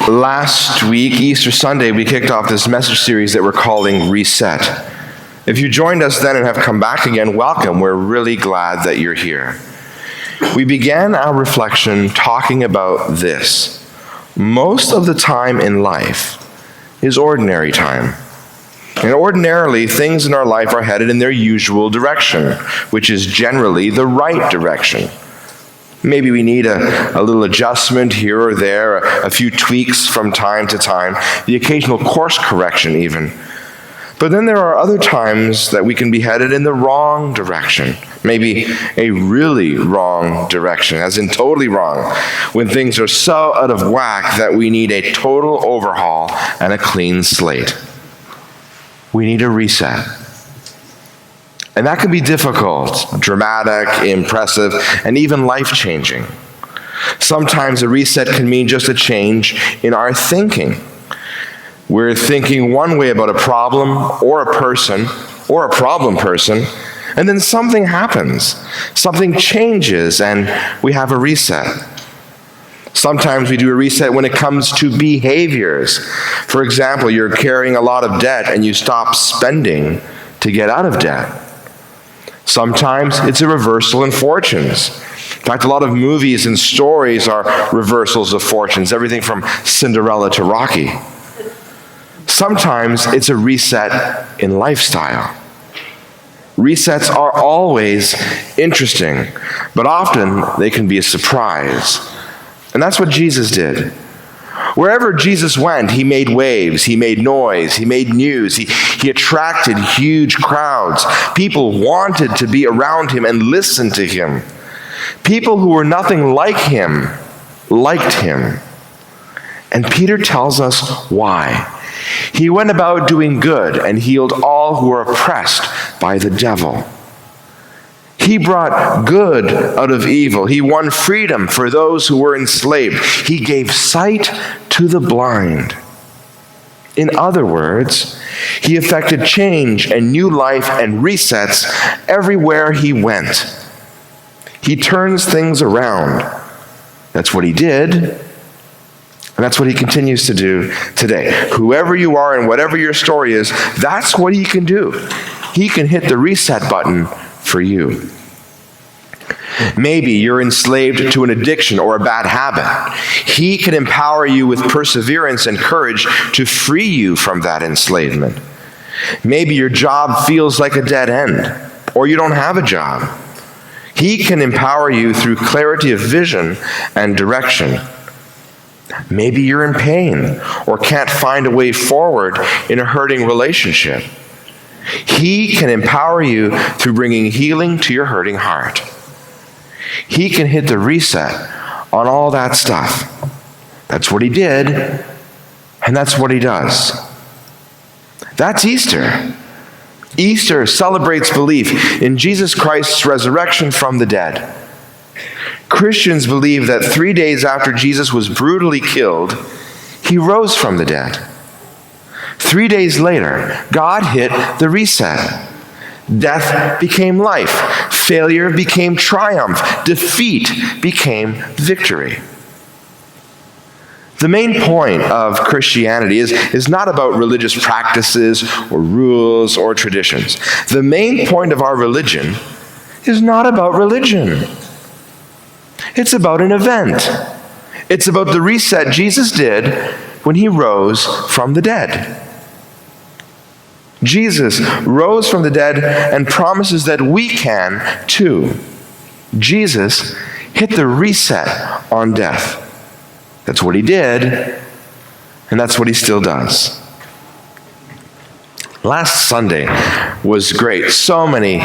Last week, Easter Sunday, we kicked off this message series that we're calling Reset. If you joined us then and have come back again, welcome. We're really glad that you're here. We began our reflection talking about this. Most of the time in life is ordinary time. And ordinarily, things in our life are headed in their usual direction, which is generally the right direction. Maybe we need a little adjustment here or there, a few tweaks from time to time, the occasional course correction even. But then there are other times that we can be headed in the wrong direction, maybe a really wrong direction, as in totally wrong, when things are so out of whack that we need a total overhaul and a clean slate. We need a reset. And that can be difficult, dramatic, impressive, and even life-changing. Sometimes a reset can mean just a change in our thinking. We're thinking one way about a problem or a person or a problem person, and then something happens. Something changes, and we have a reset. Sometimes we do a reset when it comes to behaviors. For example, you're carrying a lot of debt and you stop spending to get out of debt. Sometimes it's a reversal in fortunes. In fact, a lot of movies and stories are reversals of fortunes, everything from Cinderella to Rocky. Sometimes it's a reset in lifestyle. Resets are always interesting, but often they can be a surprise. And that's what Jesus did. Wherever Jesus went, he made waves, he made noise, he made news, he attracted huge crowds. People wanted to be around him and listen to him. People who were nothing like him liked him. And Peter tells us why. He went about doing good and healed all who were oppressed by the devil. He brought good out of evil. He won freedom for those who were enslaved. He gave sight to the blind. In other words, he effected change and new life and resets everywhere he went. He turns things around. That's what he did, and that's what he continues to do today. Whoever you are and whatever your story is, that's what he can do. He can hit the reset button for you. Maybe you're enslaved to an addiction or a bad habit. He can empower you with perseverance and courage to free you from that enslavement. Maybe your job feels like a dead end, or you don't have a job. He can empower you through clarity of vision and direction. Maybe you're in pain or can't find a way forward in a hurting relationship. He can empower you through bringing healing to your hurting heart. He can hit the reset on all that stuff. That's what he did, and that's what he does. That's Easter. Easter celebrates belief in Jesus Christ's resurrection from the dead. Christians believe that 3 days after Jesus was brutally killed, he rose from the dead. 3 days later, God hit the reset. Death became life. Failure became triumph. Defeat became victory. The main point of Christianity is not about religious practices or rules or traditions. The main point of our religion is not about religion. It's about an event. It's about the reset Jesus did when he rose from the dead. Jesus rose from the dead and promises that we can too. Jesus hit the reset on death. That's what he did, and that's what he still does. Last Sunday was great. So many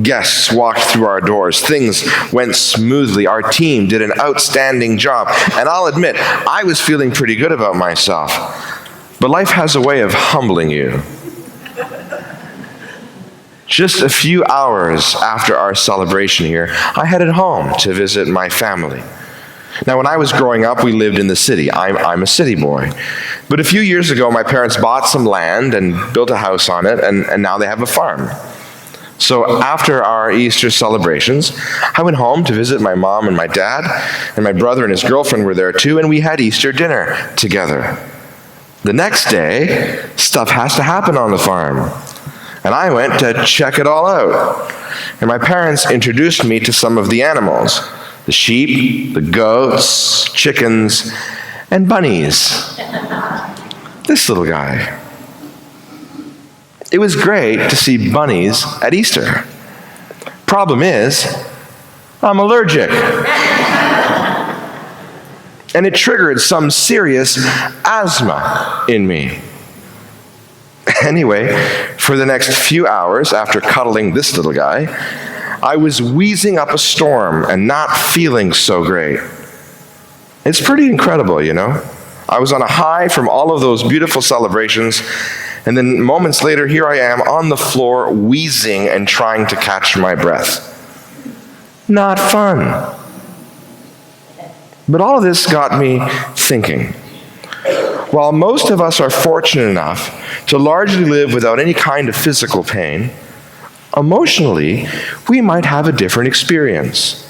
guests walked through our doors. Things went smoothly. Our team did an outstanding job. And I'll admit, I was feeling pretty good about myself. But life has a way of humbling you. Just a few hours after our celebration here, I headed home to visit my family. Now, when I was growing up, we lived in the city. I'm a city boy. But a few years ago, my parents bought some land and built a house on it, and now they have a farm. So after our Easter celebrations, I went home to visit my mom and my dad, and my brother and his girlfriend were there too, and we had Easter dinner together. The next day, stuff has to happen on the farm, and I went to check it all out. And my parents introduced me to some of the animals: the sheep, the goats, chickens, and bunnies. This little guy. It was great to see bunnies at Easter. Problem is, I'm allergic. And it triggered some serious asthma in me. Anyway, for the next few hours after cuddling this little guy, I was wheezing up a storm and not feeling so great. It's pretty incredible, you know? I was on a high from all of those beautiful celebrations, and then moments later, here I am on the floor wheezing and trying to catch my breath. Not fun. But all of this got me thinking. While most of us are fortunate enough to largely live without any kind of physical pain, emotionally, we might have a different experience.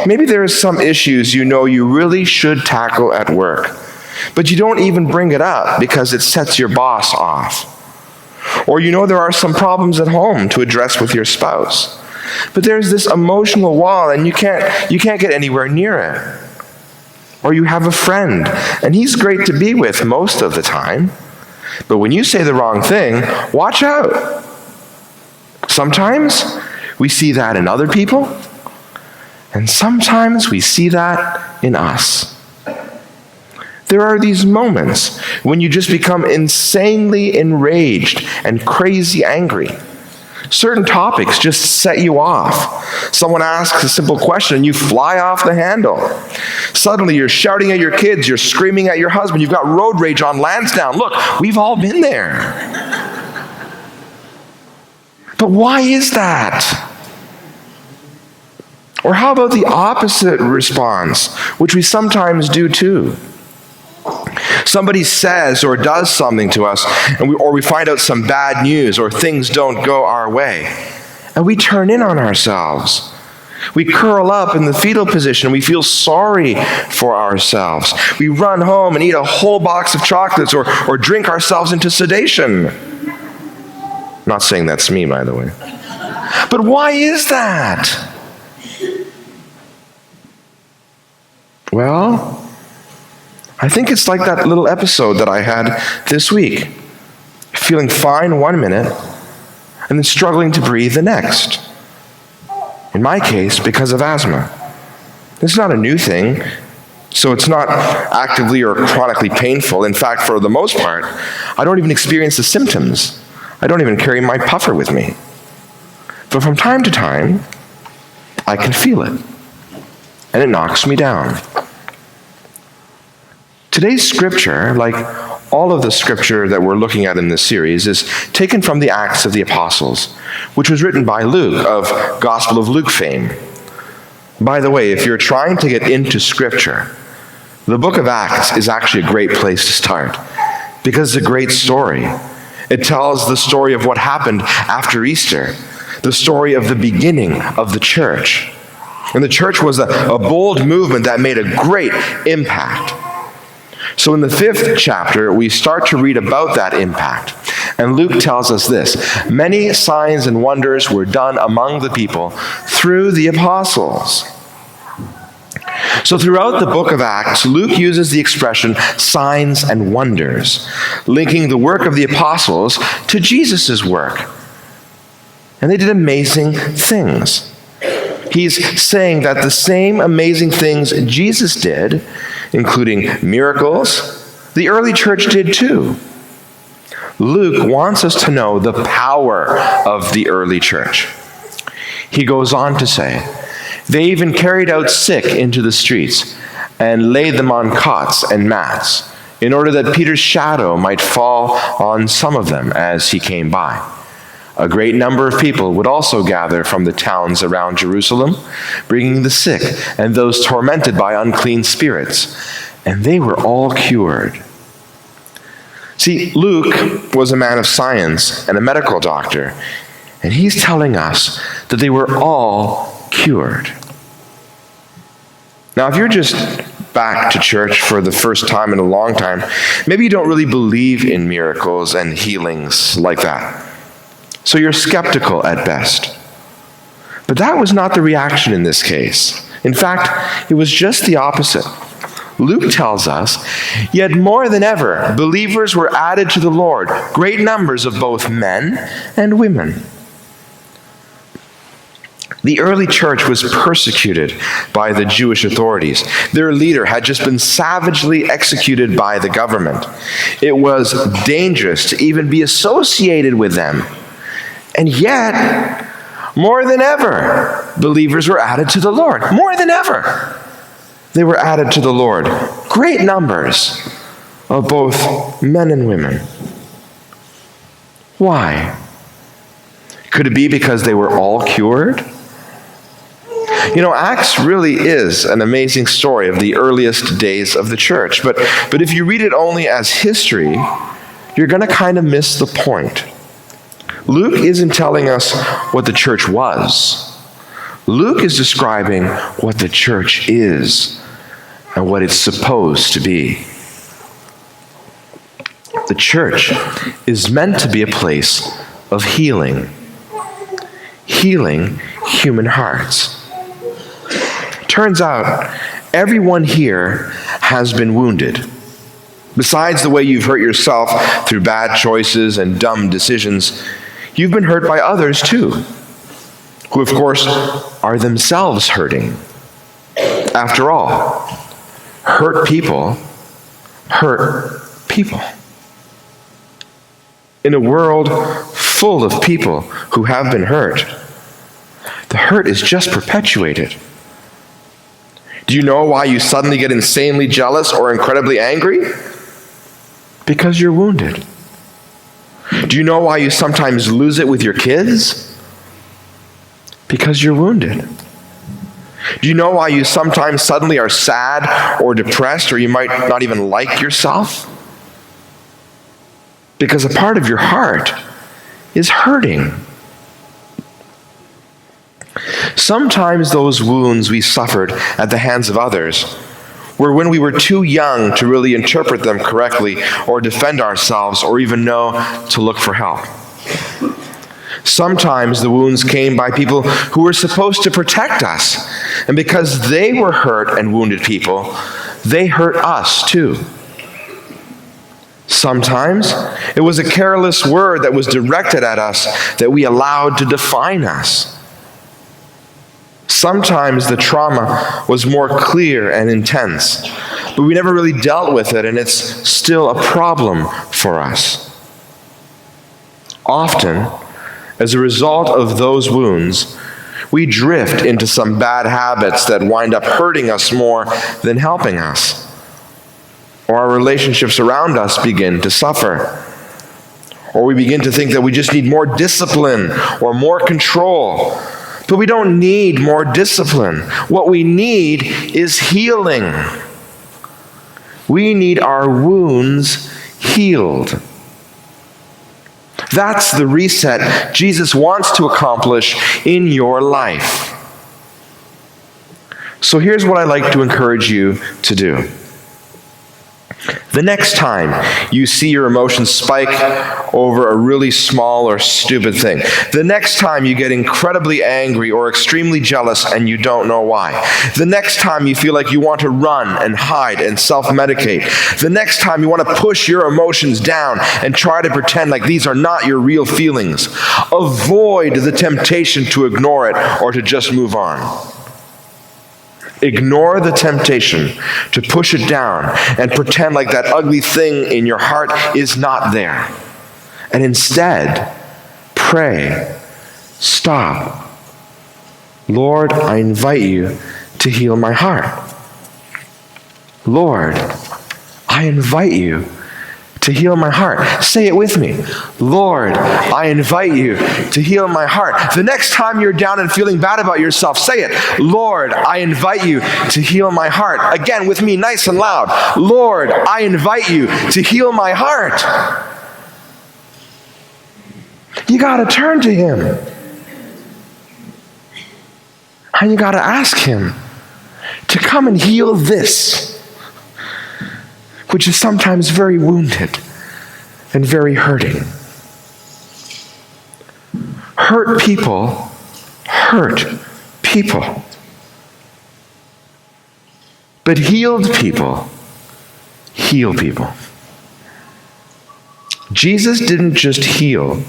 Maybe there are some issues you know you really should tackle at work, but you don't even bring it up because it sets your boss off. Or you know there are some problems at home to address with your spouse, but there's this emotional wall and you can't get anywhere near it. Or you have a friend, and he's great to be with most of the time, but when you say the wrong thing, watch out. Sometimes we see that in other people, and sometimes we see that in us. There are these moments when you just become insanely enraged and crazy angry. Certain topics just set you off. Someone asks a simple question and you fly off the handle. Suddenly you're shouting at your kids, you're screaming at your husband, you've got road rage on Lansdowne. Look, we've all been there. But why is that? Or how about the opposite response, which we sometimes do too? Somebody says or does something to us, or we find out some bad news, or things don't go our way, and we turn in on ourselves. We curl up in the fetal position. We feel sorry for ourselves. We run home and eat a whole box of chocolates or drink ourselves into sedation. Not saying that's me, by the way. But why is that? Well, I think it's like that little episode that I had this week. Feeling fine one minute, and then struggling to breathe the next. In my case, because of asthma. It's not a new thing, so it's not actively or chronically painful. In fact, for the most part, I don't even experience the symptoms. I don't even carry my puffer with me. But from time to time, I can feel it, and it knocks me down. Today's scripture, like all of the scripture that we're looking at in this series, is taken from the Acts of the Apostles, which was written by Luke of Gospel of Luke fame. By the way, if you're trying to get into scripture, the book of Acts is actually a great place to start because it's a great story. It tells the story of what happened after Easter, the story of the beginning of the church. And the church was a bold movement that made a great impact. So in the 5th chapter, we start to read about that impact. And Luke tells us this: many signs and wonders were done among the people through the apostles. So throughout the book of Acts, Luke uses the expression signs and wonders, linking the work of the apostles to Jesus' work. And they did amazing things. He's saying that the same amazing things Jesus did, including miracles, the early church did too. Luke wants us to know the power of the early church. He goes on to say, they even carried out sick into the streets and laid them on cots and mats, in order that Peter's shadow might fall on some of them as he came by. A great number of people would also gather from the towns around Jerusalem, bringing the sick and those tormented by unclean spirits, and they were all cured. See, Luke was a man of science and a medical doctor, And he's telling us that they were all cured. Now, if you're just back to church for the first time in a long time, maybe you don't really believe in miracles and healings like that. So you're skeptical at best. But that was not the reaction in this case. In fact, it was just the opposite. Luke tells us, yet more than ever, believers were added to the Lord, great numbers of both men and women. The early church was persecuted by the Jewish authorities. Their leader had just been savagely executed by the government. It was dangerous to even be associated with them. And yet, more than ever, believers were added to the Lord. More than ever, they were added to the Lord. Great numbers of both men and women. Why? Could it be because they were all cured? You know, Acts really is an amazing story of the earliest days of the church. But if you read it only as history, you're going to kind of miss the point. Luke isn't telling us what the church was. Luke is describing what the church is and what it's supposed to be. The church is meant to be a place of healing. Healing human hearts. Turns out, everyone here has been wounded. Besides the way you've hurt yourself through bad choices and dumb decisions, you've been hurt by others too, who of course are themselves hurting. After all, hurt people hurt people. In a world full of people who have been hurt, the hurt is just perpetuated. Do you know why you suddenly get insanely jealous or incredibly angry? Because you're wounded. Do you know why you sometimes lose it with your kids? Because you're wounded. Do you know why you sometimes suddenly are sad or depressed, or you might not even like yourself? Because a part of your heart is hurting. Sometimes those wounds we suffered at the hands of others were when we were too young to really interpret them correctly or defend ourselves or even know to look for help. Sometimes the wounds came by people who were supposed to protect us, and because they were hurt and wounded people, they hurt us too. Sometimes it was a careless word that was directed at us that we allowed to define us. Sometimes the trauma was more clear and intense, but we never really dealt with it, and it's still a problem for us. Often, as a result of those wounds, we drift into some bad habits that wind up hurting us more than helping us. Or our relationships around us begin to suffer. Or we begin to think that we just need more discipline or more control. But we don't need more discipline. What we need is healing. We need our wounds healed. That's the reset Jesus wants to accomplish in your life. So here's what I'd like to encourage you to do. The next time you see your emotions spike over a really small or stupid thing, the next time you get incredibly angry or extremely jealous and you don't know why, the next time you feel like you want to run and hide and self-medicate, the next time you want to push your emotions down and try to pretend like these are not your real feelings, avoid the temptation to ignore it or to just move on. Ignore the temptation to push it down and pretend like that ugly thing in your heart is not there. And instead, pray, stop. Lord, I invite you to heal my heart. Lord, I invite you to heal my heart. Say it with me. Lord, I invite you to heal my heart. The next time you're down and feeling bad about yourself, say it. Lord, I invite you to heal my heart. Again, with me, nice and loud. Lord, I invite you to heal my heart. You got to turn to him. And you got to ask him to come and heal this, which is sometimes very wounded and very hurting. Hurt people hurt people. But healed people heal people. Jesus didn't just heal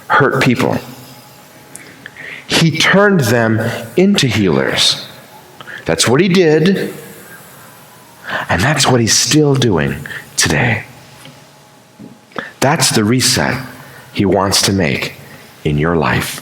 hurt people. He turned them into healers. That's what he did, and that's what he's still doing today. That's the reset he wants to make in your life.